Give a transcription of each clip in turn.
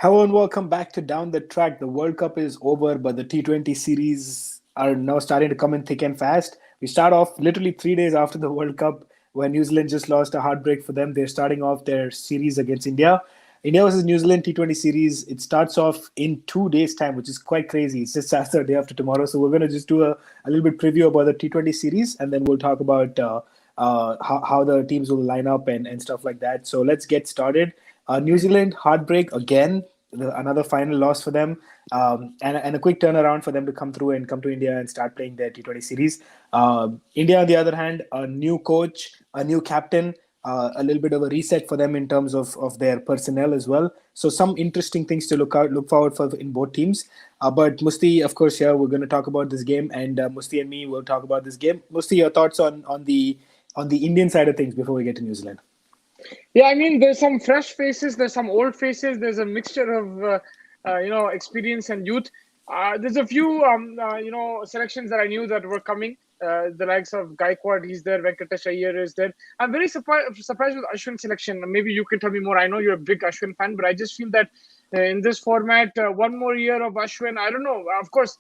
Hello and welcome back to Down the Track. The World Cup is over, but the T20 series are now starting to come in thick and fast. We start off literally 3 days after the World Cup, when New Zealand just lost a heartbreak for them. They're starting off their series against India. India versus New Zealand T20 series. It starts off in 2 days' time, which is quite crazy. It's just Saturday, day after tomorrow. So we're going to just do a little bit preview about the T20 series, and then we'll talk about how the teams will line up and stuff like that. So let's get started. New Zealand heartbreak again, another final loss for them, and a quick turnaround for them to come through and come to India and start playing their T20 series. India, on the other hand, a new coach, a new captain, a little bit of a reset for them in terms of their personnel as well. So some interesting things to look forward for in both teams. But Musti, of course, here we're going to talk about this game, and Musti and me will talk about this game. Musti, your thoughts on the Indian side of things before we get to New Zealand? Yeah, I mean, there's some fresh faces, there's some old faces, there's a mixture of experience and youth. There's a few selections that I knew that were coming. The likes of Gaikwad, he's there. Venkatesh Iyer is there. I'm very surprised with Ashwin's selection. Maybe you can tell me more. I know you're a big Ashwin fan, but I just feel that in this format, one more year of Ashwin. I don't know. Of course,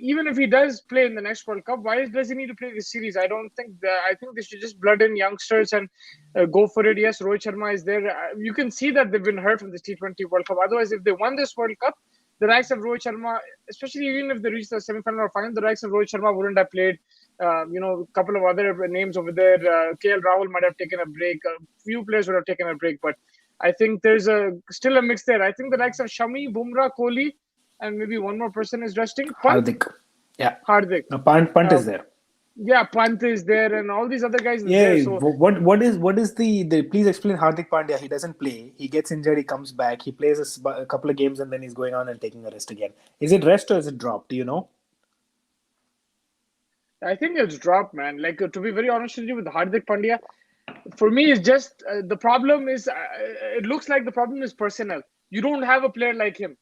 even if he does play in the next World Cup, why does he need to play this series? I don't think that. I think they should just blood in youngsters and go for it. Yes, Rohit Sharma is there. You can see that they've been hurt from this T20 World Cup. Otherwise, if they won this World Cup, the likes of Rohit Sharma, especially even if they reach the semi-final or final, the likes of Rohit Sharma wouldn't have played. A couple of other names over there. KL Rahul might have taken a break. A few players would have taken a break, but I think there's still a mix there. I think the likes of Shami, Bumrah, Kohli, and maybe one more person is resting. Pant? Hardik. Yeah. Hardik. No, Pant Uh, is there. yeah, Pant is there, and all these other guys are there. Yeah. So What is the please explain Hardik Pandya? He doesn't play. He gets injured. He comes back. He plays a couple of games and then he's going on and taking a rest again. Is it rest or is it drop? Do you know? I think it's dropped, man. Like to be very honest with you, with Hardik Pandya, for me, it's just the problem is. It looks like the problem is personnel. You don't have a player like him.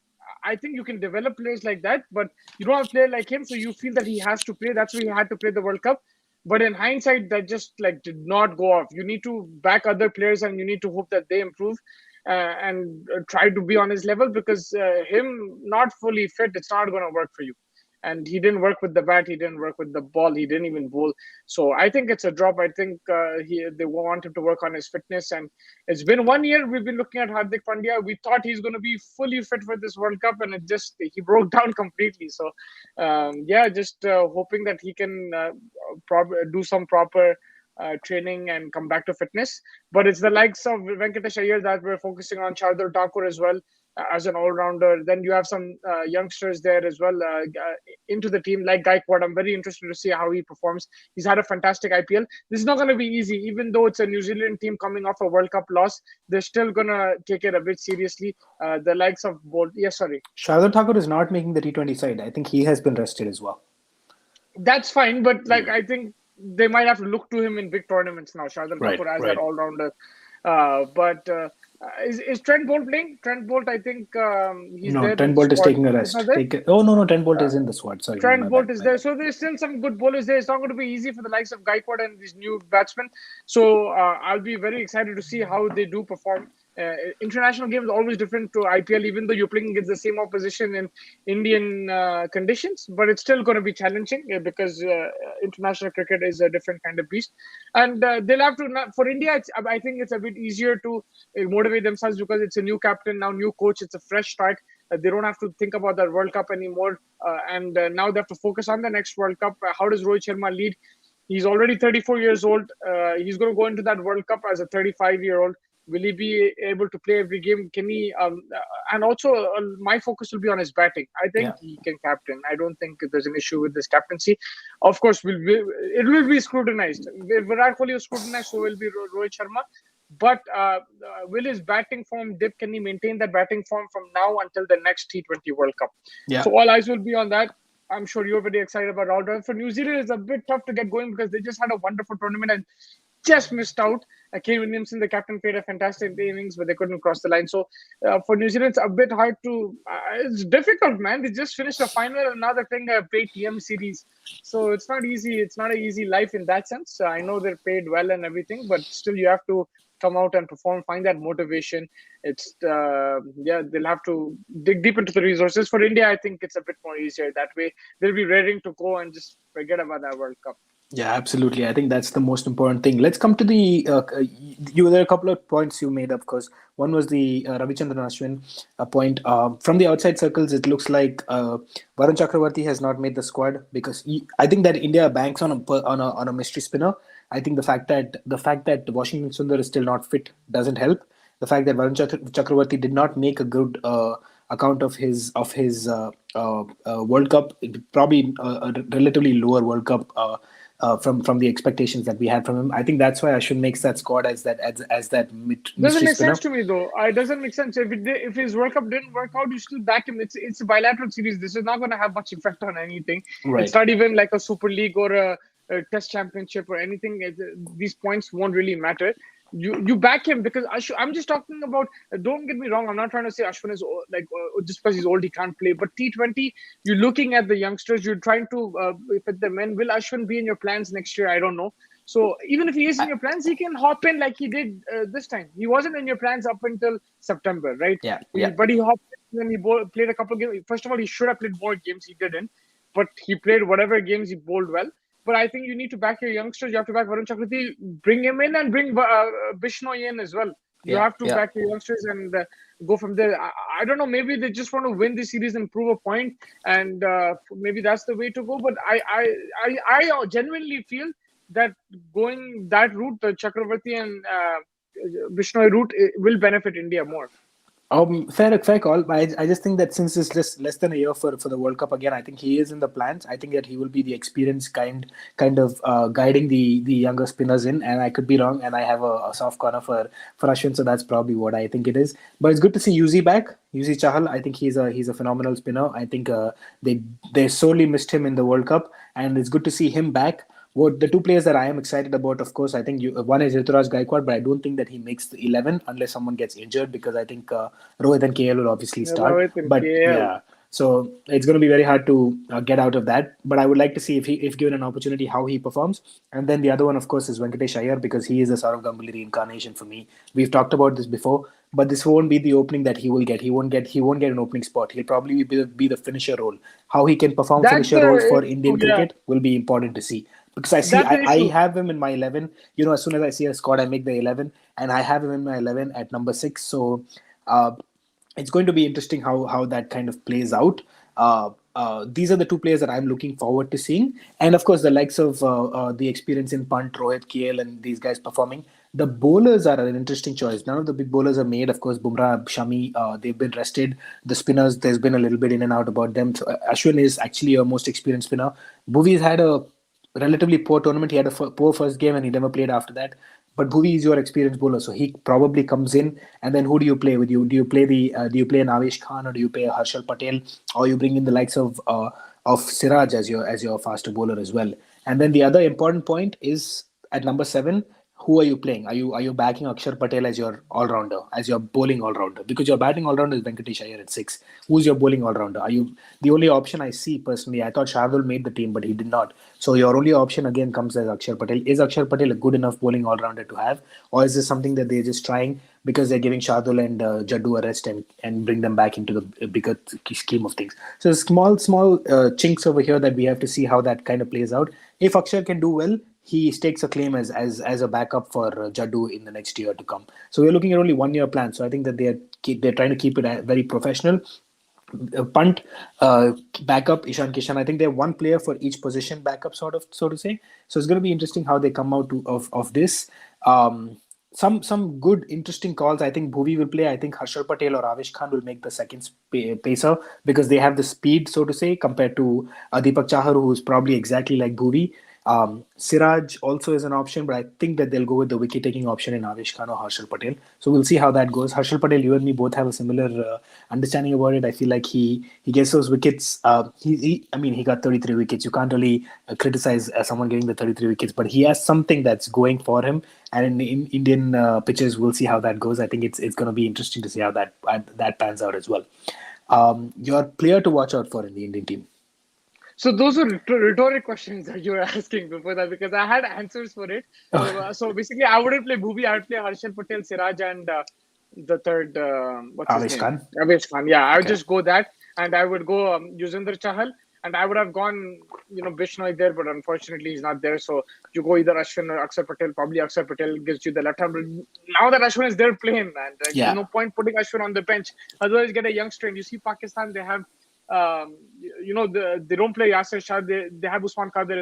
I think you can develop players like that, but you don't have a player like him, so you feel that he has to play. That's why he had to play the World Cup. But in hindsight, that just like did not go off. You need to back other players, and you need to hope that they improve and try to be on his level because him not fully fit, it's not going to work for you. And he didn't work with the bat. He didn't work with the ball. He didn't even bowl. So I think it's a drop. I think they want him to work on his fitness. And it's been 1 year we've been looking at Hardik Pandya. We thought he's going to be fully fit for this World Cup, and he broke down completely. So just hoping that he can do some proper training and come back to fitness. But it's the likes of Venkatesh Iyer that we're focusing on, Shardul Thakur as well as an all-rounder. Then you have some youngsters there as well into the team like Gaikwad. I'm very interested to see how he performs. He's had a fantastic IPL. This is not going to be easy, even though it's a New Zealand team coming off a World Cup loss. They're still going to take it a bit seriously. The likes of Bolt. Yes, sorry. Shardul Thakur is not making the T20 side. I think he has been rested as well. That's fine, but I think they might have to look to him in big tournaments now. Shardul Thakur as that all-rounder. Is Trent Bolt playing? Trent Bolt, I think he's there. No, Trent Bolt is taking a rest. No, Trent Bolt is in the squad. Sorry, Trent Bolt is there. So there's still some good bowlers there. It's not going to be easy for the likes of Gaikwad and these new batsmen. So I'll be very excited to see how they do perform. International game is always different to IPL, even though you're playing against the same opposition in Indian conditions, but it's still going to be challenging because international cricket is a different kind of beast. And they'll have to, for India, I think it's a bit easier to motivate themselves because it's a new captain, now new coach, it's a fresh start. They don't have to think about that World Cup anymore. And now they have to focus on the next World Cup. How does Rohit Sharma lead? He's already 34 years old. He's going to go into that World Cup as a 35-year-old. Will he be able to play every game? Can he? And also, my focus will be on his batting. I think he can captain. I don't think there's an issue with this captaincy. Of course, it will be scrutinized. If Virat Kohli is scrutinized, so will be Rohit Sharma. But will his batting form dip? Can he maintain that batting form from now until the next T20 World Cup? Yeah. So all eyes will be on that. I'm sure you're very excited about all that. For New Zealand, it's a bit tough to get going because they just had a wonderful tournament and just missed out. Kane Williamson, the captain, played a fantastic innings, but they couldn't cross the line. So for New Zealand, it's a bit hard to. It's difficult, man. They just finished the final, and now they're playing a paid TM series. So it's not easy. It's not an easy life in that sense. I know they're paid well and everything, but still, you have to come out and perform, find that motivation. It's yeah, they'll have to dig deep into the resources. For India, I think it's a bit more easier that way. They'll be raring to go and just forget about that World Cup. Yeah, absolutely. I think that's the most important thing. Let's come to the. There are a couple of points you made, of course. One was the Ravichandran Ashwin point. From the outside circles, it looks like Varun Chakravarti has not made the squad because I think that India banks on a mystery spinner. I think the fact that Washington Sundar is still not fit doesn't help. The fact that Varun Chakravarti did not make a good account of his World Cup, probably a relatively lower World Cup. From the expectations that we had from him. I think that's why Ashwin makes that squad as that Doesn't mystery make spinner. sense to me though. It doesn't make sense. If his World Cup didn't work out, you still back him. It's a bilateral series. This is not going to have much effect on anything. It's Right. not even like a Super League or a Test Championship or anything. These points won't really matter. You back him because I'm just talking about. Don't get me wrong. I'm not trying to say Ashwin is just because he's old he can't play. But T20, you're looking at the youngsters. You're trying to fit them in. Will Ashwin be in your plans next year? I don't know. So even if he is in your plans, he can hop in like he did this time. He wasn't in your plans up until September, right? Yeah. Yeah. But he hopped in and played a couple of games. First of all, he should have played more games. He didn't, but he played whatever games he bowled well. But I think you need to back your youngsters. You have to back Varun Chakrathi, bring him in and bring Bishnoi in as well. You Yeah. have to Yeah. back your youngsters and go from there. I don't know. Maybe they just want to win the series and prove a point, and maybe that's the way to go. But I genuinely feel that going that route, the Chakravarti and Bishnoi route, will benefit India more. Fair call. I just think that since it's just less than a year for the World Cup again, I think he is in the plans. I think that he will be the experienced kind of guiding the younger spinners in. And I could be wrong, and I have a soft corner for Ashwin, so that's probably what I think it is. But it's good to see Yuzi back. Yuzi Chahal, I think he's a phenomenal spinner. I think they sorely missed him in the World Cup, and it's good to see him back. What the two players that I am excited about, of course, I think one is Rituraj Gaikwad, but I don't think that he makes the 11 unless someone gets injured because I think Rohit and KL will obviously start. Rohit and But KL. yeah, so it's going to be very hard to get out of that. But I would like to see if given an opportunity, how he performs. And then the other one, of course, is Venkatesh Iyer because he is a Saurav Ganguly reincarnation for me. We've talked about this before, but this won't be the opening that he will get. He won't get an opening spot. He'll probably be the finisher role. How he can perform That's finisher roles for the Indian yeah. cricket will be important to see because That's the I issue. have him in my 11. As soon as I see a squad, I make the 11, and I have him in my 11 at number 6. So uh, it's going to be interesting how that kind of plays out. These are the two players that I'm looking forward to seeing, and of course the likes of the experience in punt, Rohit, KL, and these guys performing. The bowlers are an interesting choice. None of the big bowlers are made. Of course, Bumrah, Shami, they've been rested. The spinners, there's been a little bit in and out about them. So Ashwin is actually a most experienced spinner. Bhuvi's had a relatively poor tournament. He had a poor first game and he never played after that. But Bhuvi is your experienced bowler, so he probably comes in. And then who do you play with? Do you play an Avesh Khan or do you play a Harshal Patel, or you bring in the likes of Siraj as your faster bowler as well? And then the other important point is at number 7. Who are you playing? Are you backing Akshar Patel as your all rounder, as your bowling all rounder? Because your batting all rounder is Venkatesh Iyer at 6. Who's your bowling all rounder? Are you the only option I see personally? I thought Shardul made the team, but he did not. So your only option again comes as Akshar Patel. Is Akshar Patel a good enough bowling all rounder to have, or is this something that they're just trying because they're giving Shardul and Jaddu a rest and bring them back into the bigger scheme of things? So small chinks over here that we have to see how that kind of plays out. If Akshar can do well, he stakes a claim as a backup for Jaddu in the next year to come. So we're looking at only 1 year plan. So I think that they're trying to keep it very professional. Punt, backup, Ishan Kishan. I think they have one player for each position backup, sort of, so to say. So it's going to be interesting how they come out of this. Some good, interesting calls. I think Bhuvi will play. I think Harshal Patel or Avesh Khan will make the second pacer because they have the speed, so to say, compared to Deepak Chahar, who is probably exactly like Bhuvi. Siraj also is an option, but I think that they'll go with the wicket-taking option in Avesh Khan or Harshal Patel. So we'll see how that goes. Harshal Patel, you and me both have a similar understanding about it. I feel like he gets those wickets. I mean, he got 33 wickets. You can't really criticize someone getting the 33 wickets, but he has something that's going for him. And in Indian pitches, we'll see how that goes. I think it's going to be interesting to see how that pans out as well. Your player to watch out for in the Indian team. So those are rhetoric questions that you were asking before that because I had answers for it. So basically, I wouldn't play Bhuvi. I would play Harshal Patel, Siraj, and the third, what's his Avish name? Khan. Avesh Khan. Yeah, I would Okay. just go that, and I would go Yuzvendra Chahal, and I would have gone, Bishnoi there, but unfortunately he's not there. So you go either Ashwin or Akshar Patel. Probably Akshar Patel gives you the left hand. But now that Ashwin is there playing, man, like, there's Yeah. no point putting Ashwin on the bench. Otherwise, get a youngster. And you see Pakistan, they have they don't play Yasir Shah. They have Usman Khadir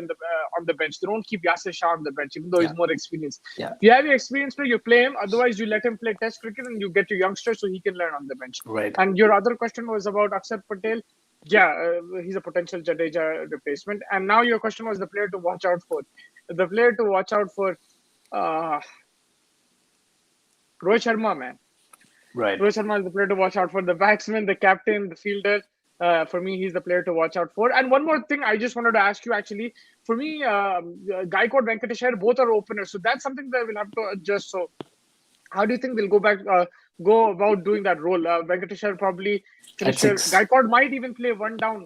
on the bench. They don't keep Yasir Shah on the bench, even though Yeah. he's more experienced. Yeah. If you have your experience player, you play him. Otherwise, you let him play Test cricket and you get your youngster so he can learn on the bench. Right. And your other question was about Akshar Patel. Yeah, he's a potential Jadeja replacement. And now your question was the player to watch out for. The player to watch out for, uh, Rohit Sharma, man. Right. Rohit Sharma is the player to watch out for. The batsman, the captain, the fielder. For me, he's the player to watch out for. And one more thing, I just wanted to ask you actually. For me, Gaikwad, Venkatesh Iyer, both are openers, so that's something that we'll have to adjust. So, how do you think they'll go about doing that role? Venkatesh Iyer probably At finisher. six. Gaikwad might even play one down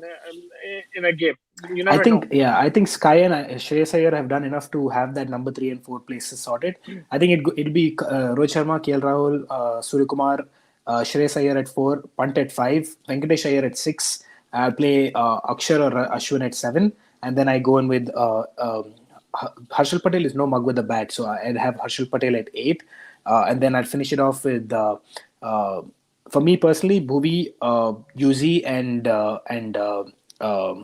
in a game. You I never know. think, yeah, I think Sky and Shreyas Iyer have done enough to have that number 3 and 4 places sorted. I think it'd be Rohit Sharma, KL Rahul, Surya Kumar, Shreyas Iyer at 4, Pant at 5, Venkatesh Iyer at 6. I'll play Akshar or Ashwin at 7, and then I go in with Harshal Patel is no mug with the bat, so I'd have Harshal Patel at 8, and then I'd finish it off with. For me personally, Bhuvi, Yuzi, and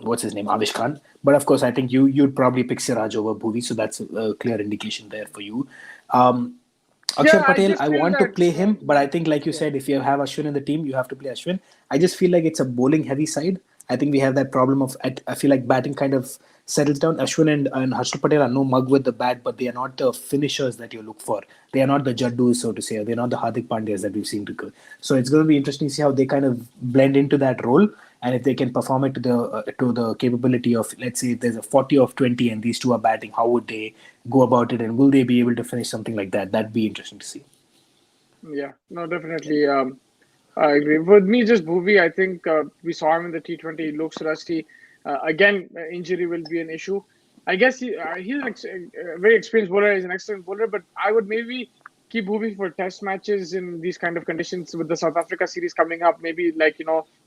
what's his name, Avish Khan. But of course, I think you'd probably pick Siraj over Bhuvi, so that's a clear indication there for you. Um, Yeah, Akshar I Patel, just I feel want to that. play him, but I think, like you Yeah. said, if you have Ashwin in the team, you have to play Ashwin. I just feel like it's a bowling heavy side. I think we have that problem of, I feel like batting kind of settles down. Ashwin and Harshal Patel are no mug with the bat, but they are not the finishers that you look for. They are not the Jaddus, so to say, or they're not the Hardik Pandyas that we've seen. So it's going to be interesting to see how they kind of blend into that role, and if they can perform it to the capability of, let's say, if there's a 40 of 20 and these two are batting, how would they go about it, and will they be able to finish something like that? That'd be interesting to see. Yeah, no, definitely. I agree. With me, just Bhuvi, I think we saw him in the T20. He looks rusty. Again, injury will be an issue. I guess he's a very experienced bowler. He's an excellent bowler, but I would maybe keep Bhuvi for test matches in these kind of conditions with the South Africa series coming up. Maybe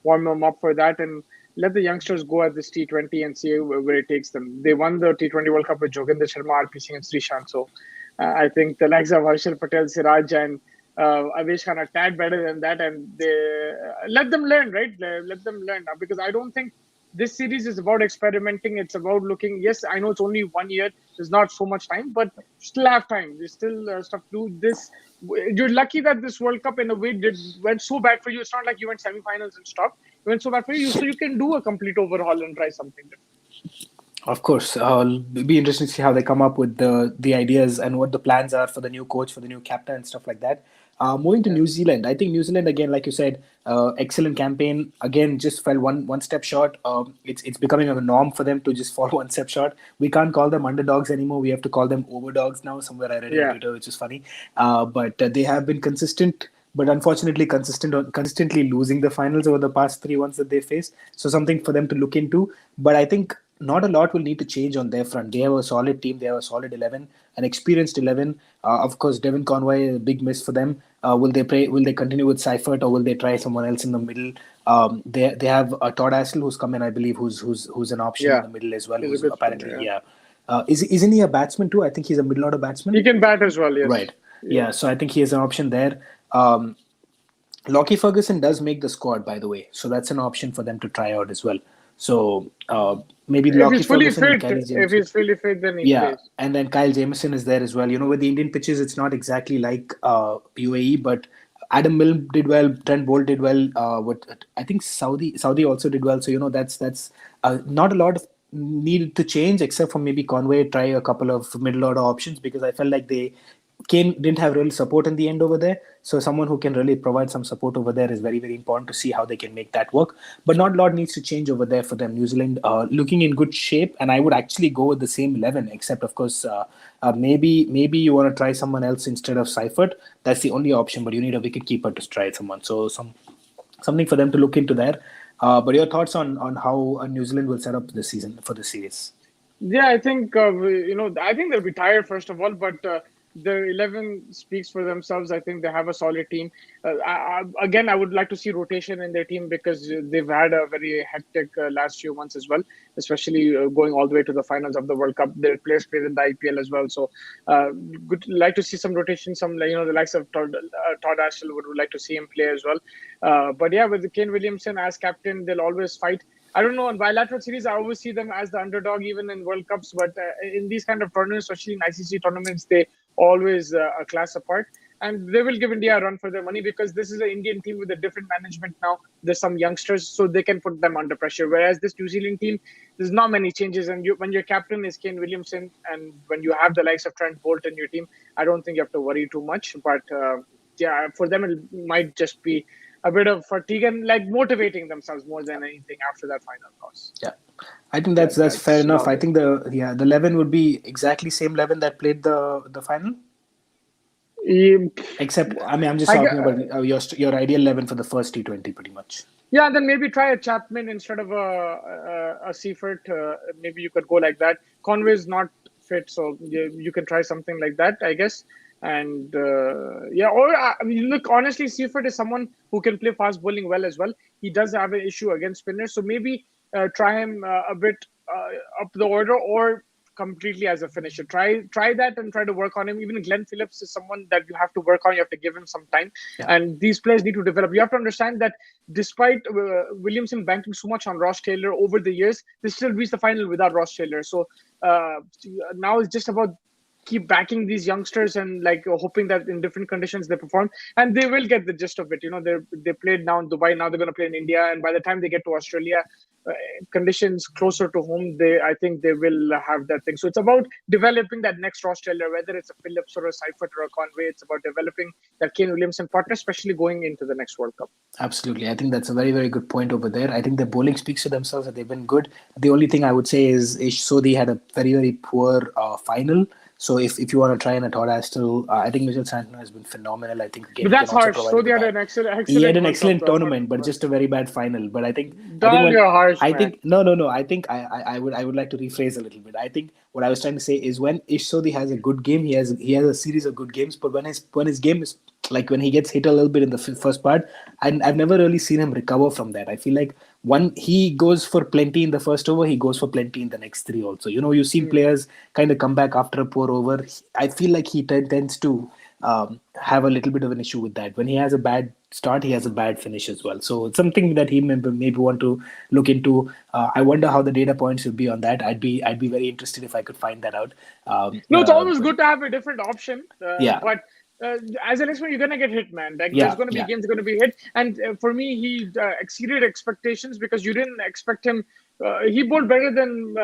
warm them up for that and let the youngsters go at this T20 and see where it takes them. They won the T20 World Cup with Jogendra Sharma, RP Singh, and Srishant. So I think the likes of Harshal Patel, Siraj, and Avesh Khan are tad better than that, and they let them learn, right? Let them learn because I don't think this series is about experimenting. It's about looking. Yes, I know it's only 1 year. There's not so much time, but still have time. There's still stuff to do. This you're lucky that this World Cup in a way went so bad for you. It's not like you went semifinals and stopped. It went so bad for you, so you can do a complete overhaul and try something different. Of course, it'll be interesting to see how they come up with the ideas and what the plans are for the new coach, for the new captain, and stuff like that. Moving to Yeah, New Zealand, I think New Zealand again, like you said, excellent campaign. Again, just fell one step short. It's becoming a norm for them to just fall one step short. We can't call them underdogs anymore. We have to call them overdogs now. Somewhere I read it on yeah, Twitter, which is funny. But they have been consistent, but unfortunately consistently losing the finals over the past 3 ones that they faced. So something for them to look into. But I think not a lot will need to change on their front. They have a solid team. They have a solid 11, an experienced 11. Of course, Devin Conway, a big miss for them. Will they play? Will they continue with Seifert, or will they try someone else in the middle? They have Todd Astle who's come in, I believe, who's an option in yeah. the middle as well. He's a Who's good spinner. apparently, Yeah, yeah. Isn't he a batsman too? I think he's a middle order he batsman. can bat as well. Yes. Right. Yeah. Yeah. So I think he has an option there. Lockie Ferguson does make the squad, by the way, so that's an option for them to try out as well. So maybe If Lockie he's fully Ferguson and fit, Kelly if Jameson. he's fully fit, then he Yeah, plays. and then Kyle Jamieson is there as well. With the Indian pitches, it's not exactly like UAE, but Adam Milne did well, Trent Bolt did well. What I think Saudi also did well. So that's not a lot of needed to change except for maybe Conway try a couple of middle order options because I felt like they Kane didn't have real support in the end over there. So someone who can really provide some support over there is very, very important to see how they can make that work. But not a lot needs to change over there for them. New Zealand looking in good shape, and I would actually go with the same 11, except of course maybe you want to try someone else instead of Seifert. That's the only option, but you need a wicket keeper to try someone. So something for them to look into there. But your thoughts on how New Zealand will set up this season for the series? Yeah, I think I think they'll be tired first of all, but their 11 speaks for themselves. I think they have a solid team. Again, I would like to see rotation in their team because they've had a very hectic last few months as well, especially going all the way to the finals of the World Cup. Their players played in the IPL as well, so good. Like to see some rotation. Some the likes of Todd Astle would like to see him play as well. But yeah, with Kane Williamson as captain, they'll always fight. I don't know. In bilateral series, I always see them as the underdog, even in World Cups. But in these kind of tournaments, especially in ICC tournaments, they always a class apart. And they will give India a run for their money because this is an Indian team with a different management now. There's some youngsters, so they can put them under pressure. Whereas this New Zealand team, there's not many changes. And when your captain is Kane Williamson, and when you have the likes of Trent Bolt in your team, I don't think you have to worry too much. But yeah, for them, it might just be a bit of fatigue and like motivating themselves more than anything after that final loss. Yeah, I think Yeah, that's fair that's enough. about I it. think the 11 would be exactly same 11 that played the final. Um, Except, I mean, I'm just I talking gue- about your ideal 11 for the first T20, pretty much. yeah, and then maybe try a Chapman instead of a Seifert. Maybe you could go like that. Conway's not fit, so you can try something like that, I guess. And yeah, or I mean, look, honestly, Seifert is someone who can play fast bowling well as well. He does have an issue against spinners, so maybe try him a bit up the order or completely as a finisher. Try that and try to work on him. Even Glenn Phillips is someone that you have to work on. You have to give him some time, Yeah, and these players need to develop. You have to understand that despite Williamson banking so much on Ross Taylor over the years, they still reached the final without Ross Taylor. So uh, now it's just about keep backing these youngsters and like hoping that in different conditions they perform, and they will get the gist of it. They played now in Dubai, now they're going to play in India, and by the time they get to Australia, uh, conditions closer to home, they I think they will have that thing. So it's about developing that next Australia, whether it's a Phillips or a Seifert or a Conway. It's about developing that Kane Williamson partner, especially going into the next World Cup. absolutely. I think that's a very, very good point over there. I think the bowling speaks for themselves that they've been good. The only thing I would say is Ish Sodhi had a very, very poor final. So if you want to try and a Todd Astle, I think Mitchell Santner has been phenomenal. I think again But he can that's also harsh. provide So in they the had back. an excellent He had excellent an World Cup. excellent tournament, but just a very bad final. But I think Don't when you're harsh, I man. think no. I think I would like to rephrase a little bit. I think what I was trying to say is when Ish Sodhi has a good game, he has a series of good games. But when his game is like when he gets hit a little bit in the first part, and I've never really seen him recover from that. I feel like one he goes for plenty in the first over, he goes for plenty in the next three also. You've seen Hmm. players kind of come back after a poor over. I feel like he tends to have a little bit of an issue with that. When he has a bad start, he has a bad finish as well. So it's something that he maybe want to look into. I wonder how the data points would be on that. I'd be very interested if I could find that out. No, it's always good to have a different option, Yeah, but as an expert, you're gonna get hit, man. Like there's yeah, gonna be yeah. games gonna be hit, and for me, he exceeded expectations because you didn't expect him. He bowled better than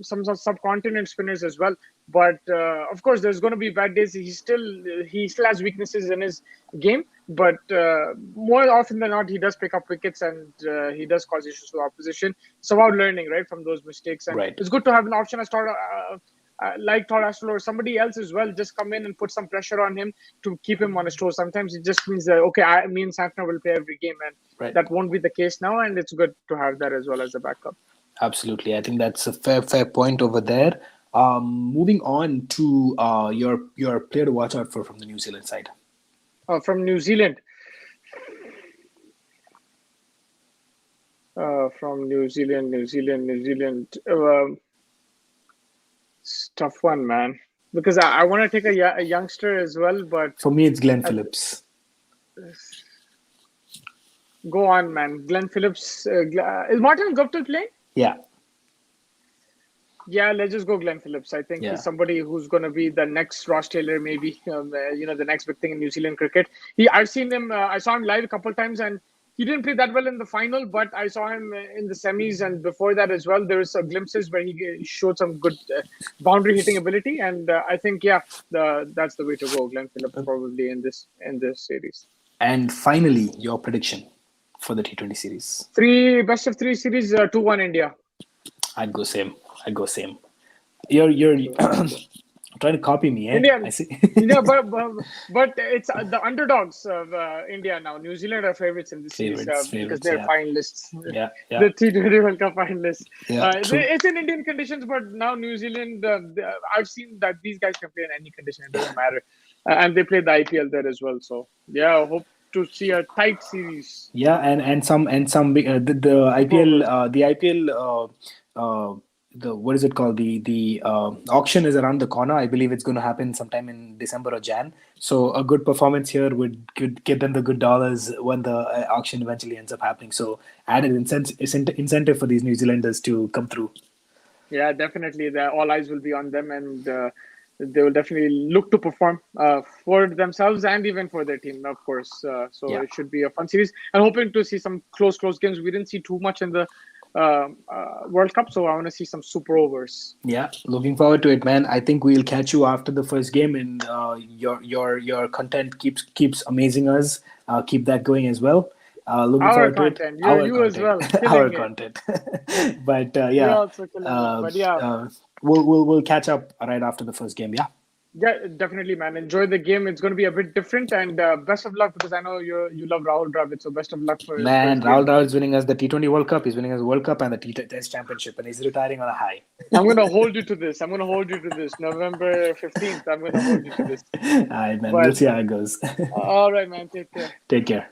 some subcontinent spinners as well. But of course, there's gonna be bad days. He still has weaknesses in his game, but more often than not, he does pick up wickets and he does cause issues to the opposition. It's about learning, right, from those mistakes, and Right. it's good to have an option as like Todd Astle or somebody else as well. Just come in and put some pressure on him to keep him on his toes. Sometimes it just means that okay, me and Santner will play every game, and Right. that won't be the case now. And it's good to have that as well as a backup. Absolutely. I think that's a fair point over there. Moving on to your player to watch out for from the New Zealand side. From New Zealand, New Zealand. It's a tough one, man. Because I want to take a youngster as well, but For me, it's Glenn uh, Phillips. go on, man. Glenn Phillips. Is Martin Guptill playing? Yeah, Yeah, let's just go Glenn Phillips. I think he's yeah. somebody who's going to be the next Ross Taylor, maybe. The next big thing in New Zealand cricket. I've seen him. I saw him live a couple of times, and he didn't play that well in the final. But I saw him in the semis and before that as well. There was some glimpses where he showed some good boundary hitting ability, and I think that's the way to go. Glenn Phillips probably in this series. And finally, your prediction for the T20 series. Three best of three series, 2-1 India. I'd go same. I'd go same. You're trying to copy me, eh? India, I see. yeah, but it's the underdogs of India now. New Zealand are favorites in this series because Favorites. they're Yeah, finalists. yeah, The T20 World Cup finalists. yeah. True. It's in Indian conditions, but now New Zealand. I've seen that these guys can play in any condition. It doesn't matter, and they play the IPL there as well. So yeah, I hope to see a tight series. Yeah, and some big, the Super IPL overs. the what is it called, the auction is around the corner. I believe it's going to happen sometime in December or Jan. So a good performance here could give them the good dollars when the auction eventually ends up happening. So added incentive for these New Zealanders to come through. Yeah, definitely. All eyes will be on them, and they will definitely look to perform for themselves and even for their team, of course. So Yeah. it should be a fun series. I'm hoping to see some close games. We didn't see too much in the World Cup, so I want to see some super overs. Yeah, looking forward to it, man. I think we'll catch you after the first game, and your content keeps amazing us. Keep that going as well. Looking Our forward to it. content, Our you as content, well, our killing it. content. But You're yeah, also killing it. But yeah, we'll catch up right after the first game. Yeah, yeah, definitely, man. Enjoy the game. It's going to be a bit different, and best of luck because I know you love Rahul Dravid. So best of luck for his man. first Rahul game. Dravid is winning us the T20 World Cup. He's winning us the World Cup and the Test Championship, and he's retiring on a high. I'm going to hold you to this. I'm going to hold you to this. November 15th, I'm going to hold you to this. All right, man. We'll But see how it goes. all right, man. Take care. Take care.